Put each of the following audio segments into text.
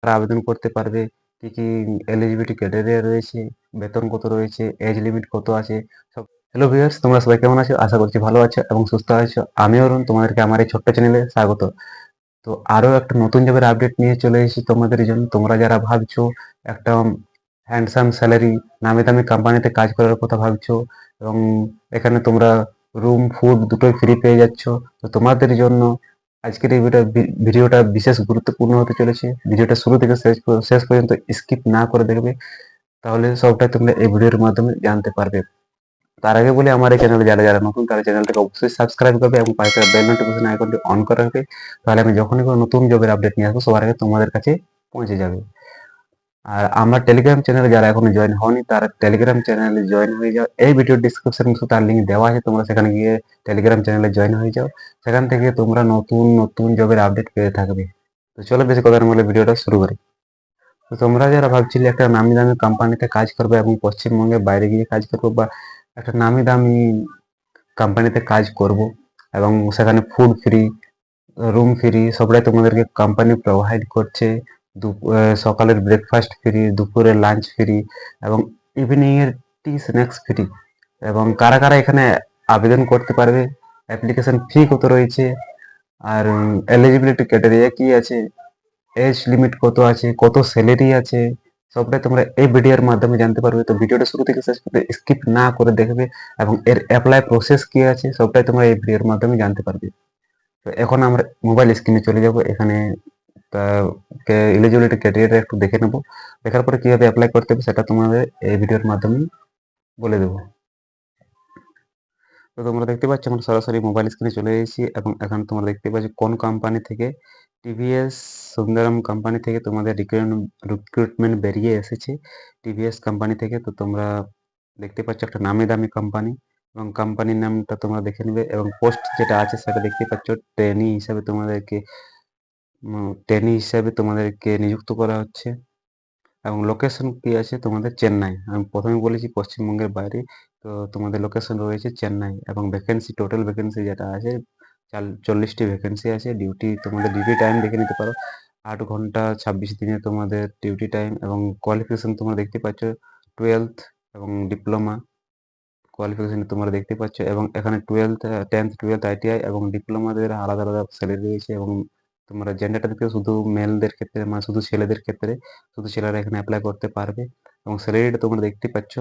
তারা আবেদন করতে পারবে, কি কি এলিজিবিলিটি ক্রাইটেরিয়া রয়েছে, বেতন কত রয়েছে, এজ লিমিট কত আছে সব। হ্যালো ভিউয়ার্স, তোমরা সবাই কেমন আছো? আশা করছি ভালো আছো এবং সুস্থ আছো। আমি অরুণ, তোমাদেরকে আমার এই ছোট্ট চ্যানেলে স্বাগত। তো আরো একটা নতুন জবের আপডেট নিয়ে চলে এসেছি তোমাদের জন্য। তোমরা যারা ভাবছো একটা হ্যান্ডসাম স্যালারি, নামি দামি কোম্পানিতে কাজ করার কথা ভাবছো এবং এখানে তোমরা রুম ফুড দুটোই ফ্রি পেয়ে যাচ্ছ, তো তোমাদের জন্য আজকের এই ভিডিওটা বিশেষ গুরুত্বপূর্ণ হতে চলেছে। ভিডিওটা শুরু থেকে শেষ পর্যন্ত স্কিপ না করে দেখবে, তাহলে সবটাই তোমরা এই ভিডিওর মাধ্যমে জানতে পারবে। তার আগে বলি, আমার এই চ্যানেলে যারা যারা নতুন তারা চ্যানেলটাকে অবশ্যই সাবস্ক্রাইব করবে এবং পাশে বেল নোটিফিকেশন আইকনটি অন করে রাখবে। তাহলে আমি যখনই কোনো নতুন জবের আপডেট নিয়ে আসবো সবার আগে তোমাদের কাছে পৌঁছে যাবে। আর আমার টেলিগ্রাম চ্যানেলে যারা এখনো জয়েন হওনি তারা টেলিগ্রাম চ্যানেলে জয়েন হয়ে যাও। এই ভিডিওর ডিসক্রিপশন বক্সে তার লিঙ্ক দেওয়া আছে, তোমরা সেখানে গিয়ে টেলিগ্রাম চ্যানেলে জয়েন হয়ে যাও। সেখান থেকে তোমরা নতুন নতুন জবের আপডেট পেয়ে থাকবে। তো চলো বেশি কথা না বলে ভিডিওটা শুরু করি। তো তোমরা যারা ভাবছিলে একটা নামি দামি কোম্পানিতে কাজ করবে এবং পশ্চিমবঙ্গের বাইরে গিয়ে কাজ করবো, বা একটা নামি দামি কোম্পানিতে কাজ করব এবং সেখানে ফুড ফ্রি, রুম ফ্রি, সবটাই তোমাদেরকে কোম্পানি প্রোভাইড করছে। সকালের ব্রেকফাস্ট ফ্রি, দুপুরের লাঞ্চ ফ্রি এবং ইভিনিং এর টি স্ন্যাক্স ফ্রি। এবং কারা কারা এখানে আবেদন করতে পারবে, অ্যাপ্লিকেশন ফি কত রয়েছে, আর এলিজিবিলিটি ক্রাইটেরিয়া কি আছে, এজ লিমিট কত আছে, কত স্যালারি আছে, সবটাই তোমরা এই ভিডিওর মাধ্যমে জানতে পারবে। তো ভিডিওটা শুরু থেকে শেষ পর্যন্ত স্কিপ না করে দেখবে এবং এর অ্যাপ্লাই প্রসেস কি আছে সবটাই তোমরা এই ভিডিওর মাধ্যমে জানতে পারবে। তো এখন আমরা মোবাইল স্ক্রিনে চলে যাব। এখানে এলিজিবিলিটি ক্রাইটেরিয়া একটু দেখে নেব, দেখার পরে কিভাবে অ্যাপ্লাই করতে হবে সেটা তোমাদের এই ভিডিওর মাধ্যমে বলে দেবো। তো তোমরা দেখতে পাচ্ছ আমরা সরাসরি মোবাইল স্ক্রিনে চলে এসেছি এবং এখানে তোমরা দেখতে পাচ্ছ কোন কোম্পানি থেকে, টিভিএস সুন্দরম কোম্পানি থেকে তোমাদের রিক্রুটমেন্ট বেরিয়ে এসেছে, টিভিএস কোম্পানি থেকে। তো তোমরা দেখতে পাচ্ছ একটা নামি দামি কোম্পানি এবং কোম্পানির নামটা তোমরা দেখে নেবে এবং পোস্ট যেটা আছে সেটা দেখতে পাচ্ছ ট্রেনি হিসাবে তোমাদেরকে নিযুক্ত করা হচ্ছে এবং লোকেশন কি আছে তোমাদের চেন্নাই। আমি প্রথমে বলেছি পশ্চিমবঙ্গের বাইরে, তো তোমাদের লোকেশন রয়েছে চেন্নাই এবং ভ্যাকেন্সি, টোটাল ভ্যাকেন্সি যেটা আছে 40টি ভ্যাকেন্সি আছে। তোমাদের ডিউটি টাইম দেখে নিতে পারো, 8 ঘন্টা 26 দিনে তোমাদের ডিউটি টাইম এবং কোয়ালিফিকেশন তোমরা দেখতে পাচ্ছ 12th এবং ডিপ্লোমা কোয়ালিফিকেশন তোমরা দেখতে পাচ্ছ। এবং এখানে 10th 12th আইটিআই এবং ডিপ্লোমাদের আলাদা আলাদা স্যালারি রয়েছে এবং তোমরা জেন্ডারটা দেখতে শুধু মেলদের ক্ষেত্রে, মানে শুধু ছেলেদের ক্ষেত্রে শুধু ছেলেরা এখানে অ্যাপ্লাই করতে পারবে। এবং স্যালারিটা তোমরা দেখতে পাচ্ছ,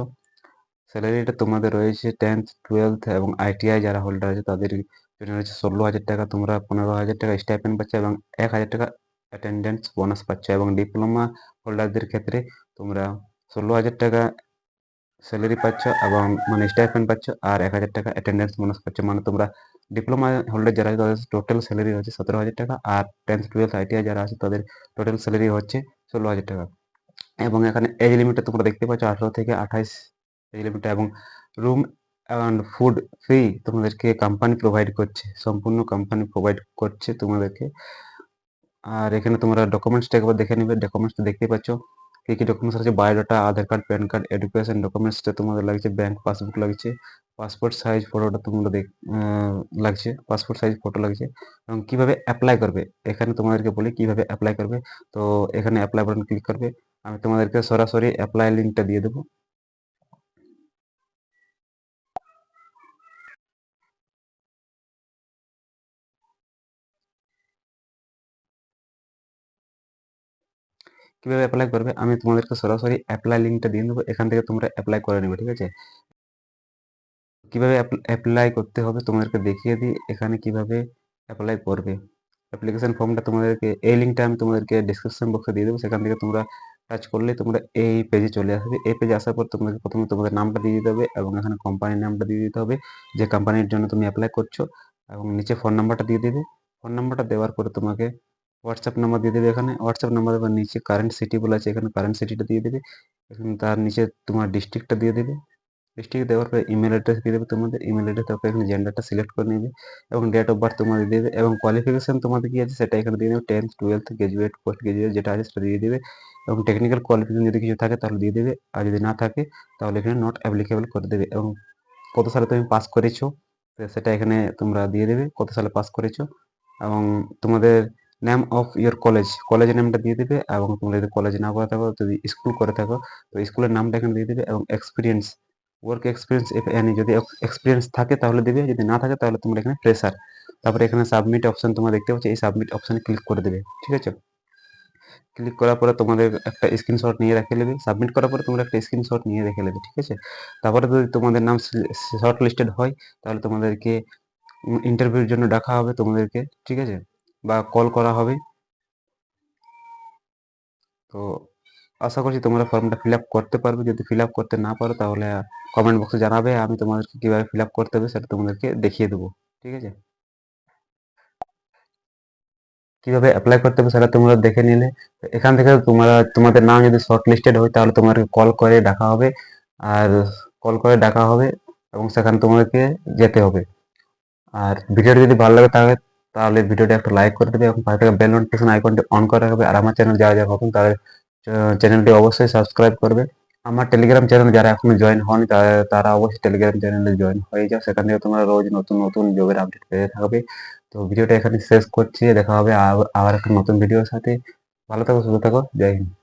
স্যালারিটা তোমাদের রয়েছে 10th 12th এবং আইটিআই যারা হোল্ডার আছে তাদের জন্য রয়েছে 16,000 টাকা। তোমরা 15,000 টাকা স্টাইপেন্ড পাচ্ছ এবং 1,000 টাকা অ্যাটেন্ডেন্স বোনাস পাচ্ছ। এবং ডিপ্লোমা হোল্ডারদের ক্ষেত্রে তোমরা 16,000 টাকা স্যালারি পাচ্ছ এবং মানে স্টাইপেন্ড পাচ্ছ আর 1,000 টাকা অ্যাটেন্ডেন্স বোনাস পাচ্ছ। মানে তোমরা ডিপ্লোমা হোল্ডার যারা আছে তাদের টোটাল স্যালারি হচ্ছে 17,000 টাকা, আর 10th 12th আইটিআই যারা আছে তাদের টোটাল স্যালারি হচ্ছে 16,000 টাকা। এবং এখানে এজ লিমিটটা তোমরা দেখতে পাচ্ছ 18 থেকে 28 এজ লিমিট। এবং রুম অ্যান্ড ফুড ফ্রি তোমাদেরকে কোম্পানি প্রোভাইড করছে, সম্পূর্ণ কোম্পানি প্রোভাইড করছে তোমাদেরকে। আর এখানে তোমরা ডকুমেন্টসটা একবার দেখে নেবে, ডকুমেন্টসটা দেখতে পাচ্ছ কি কি ডকুমেন্টস আছে, বায়োডাটা, আধার কার্ড, প্যান কার্ড, এডুকেশন ডকুমেন্টসটা তোমাদের লাগছে, ব্যাংক পাসবুক লাগছে, পাসপোর্ট সাইজ ফটোটা তোমরা লাগছে, পাসপোর্ট সাইজ ফটো লাগছে। এবং কিভাবে অ্যাপ্লাই করবে এখানে তোমাদেরকে বলি কিভাবে অ্যাপ্লাই করবে। তো এখানে অ্যাপ্লাই বাটন ক্লিক করবে, আমি তোমাদেরকে সরাসরি অ্যাপ্লাই লিঙ্কটা দিয়ে দেবো। কিভাবে অ্যাপ্লাই করবে আমি তোমাদেরকে সরাসরি অ্যাপ্লাই লিঙ্কটা দিয়ে দেবো, এখান থেকে তোমরা অ্যাপ্লাই করে নেবে, ঠিক আছে। কিভাবে অ্যাপ্লাই করতে হবে তোমাদেরকে দেখিয়ে দিই, এখানে কিভাবে অ্যাপ্লাই করবে। অ্যাপ্লিকেশন ফর্মটা তোমাদেরকে, এই লিঙ্কটা আমি তোমাদেরকে ডিসক্রিপশন বক্সে দিয়ে দেবো, সেখান থেকে তোমরা টাচ করলে তোমরা এই পেজে চলে আসবে। এই পেজে আসার পর তোমাদেরকে প্রথমে তোমাদের নামটা দিয়ে দিতে হবে এবং এখানে কোম্পানির নামটা দিয়ে দিতে হবে যে কোম্পানির জন্য তুমি অ্যাপ্লাই করছো, এবং নিচে ফোন নাম্বারটা দিয়ে দেবে। ফোন নাম্বারটা দেওয়ার পরে তোমাকে হোয়াটসঅ্যাপ নাম্বার দিয়ে দেবে, এখানে হোয়াটসঅ্যাপ নাম্বার এবং নিচে কারেন্ট সিটি বলে আছে, এখানে কারেন্ট সিটিটা দিয়ে দেবে। এখানে তার নিচে তোমার ডিস্ট্রিক্টটা দিয়ে দেবে, ডিস্ট্রিক্ট দেওয়ার পরে ইমেল অ্যাড্রেস দিয়ে দেবে তোমাদের, ইমেল অ্যাড্রেস তারপরে এখানে জেন্ডারটা সিলেক্ট করে নেবে এবং ডেট অফ বার্থ তোমাদের দিয়ে দেবে এবং কোয়ালিফিকেশন তোমাদের কি আছে সেটা এখানে দিয়ে দেবে, 10th 12th graduate post graduate যেটা আছে সেটা দিয়ে দেবে। এবং টেকনিক্যাল কোয়ালিফিকেশন যদি কিছু থাকে তাহলে দিয়ে দেবে, আর যদি না থাকে তাহলে এখানে নট অ্যাপ্লিকেবল করে দেবে। এবং কত সালে তুমি পাস করেছো সেটা এখানে তোমরা দিয়ে দেবে, কত সালে পাস করেছো। এবং তোমাদের নেম অফ ইয়োর কলেজ, কলেজের নামটা দিয়ে দিবে, এবং তোমরা যদি কলেজ না করে থাকো, যদি স্কুল করে থাকো তো স্কুলের নামটা এখানে দিয়ে দিবে, এবং experience, work experience if any, যদি এক্সপিরিয়েন্স থাকে তাহলে দিবে, যদি না থাকে তাহলে তোমরা এখানে ফ্রেশার। তারপরে এখানে সাবমিট অপশন তোমরা দেখতে পাচ্ছ, এই সাবমিট অপশনে ক্লিক করে দেবে। ঠিক আছে, ক্লিক করার পরে তোমাদের একটা স্ক্রিনশট নিয়ে রেখে নেবে। সাবমিট করার পরে তোমরা একটা স্ক্রিনশট নিয়ে রেখে নেবে। ঠিক আছে, তারপরে যদি তোমাদের নাম শর্ট লিস্টেড হয় তাহলে তোমাদেরকে ইন্টারভিউর জন্য ডাকা হবে তোমাদেরকে। ঠিক আছে, বা কল করা হবে। তো আশা করছি তোমরা ফর্মটা ফিল আপ করতে পারবে। যদি ফিল আপ করতে না পারো তাহলে কমেন্ট বক্সে জানাবে, আমি তোমাদেরকে কীভাবে ফিল আপ করতে হবে সেটা তোমাদেরকে দেখিয়ে দেবো। ঠিক আছে, কিভাবে অ্যাপ্লাই করতে হবে সেটা তোমরা দেখে নিলে। এখান থেকে তোমরা, তোমাদের নাম যদি শর্ট লিস্টেড হয় তাহলে তোমাদেরকে কল করে ডাকা হবে, আর কল করে ডাকা হবে এবং সেখানে তোমাদেরকে যেতে হবে। আর ভিডিওটি যদি ভালো লাগে তাহলে তাহলে ভিডিওটা একটা লাইক করে দেবে, এবং পাশে থাকা বেল নোটিফিকেশন আইকনটি অন করে রাখবে। আর আমার চ্যানেল যারা যারা নতুন তাদের চ্যানেলটি অবশ্যই সাবস্ক্রাইব করবে। আমার টেলিগ্রাম চ্যানেল যারা এখনো জয়েন হয়নি তারা অবশ্যই টেলিগ্রাম চ্যানেলে জয়েন হয়ে যাও, সেখান থেকে তোমরা রোজ নতুন নতুন জবের আপডেট পেতে থাকবে। তো ভিডিওটা এখানে শেষ করছি, দেখা হবে আবার একটা নতুন ভিডিওর সাথে। ভালো থাকো, সুস্থ থাকো, জয় হিন্দ।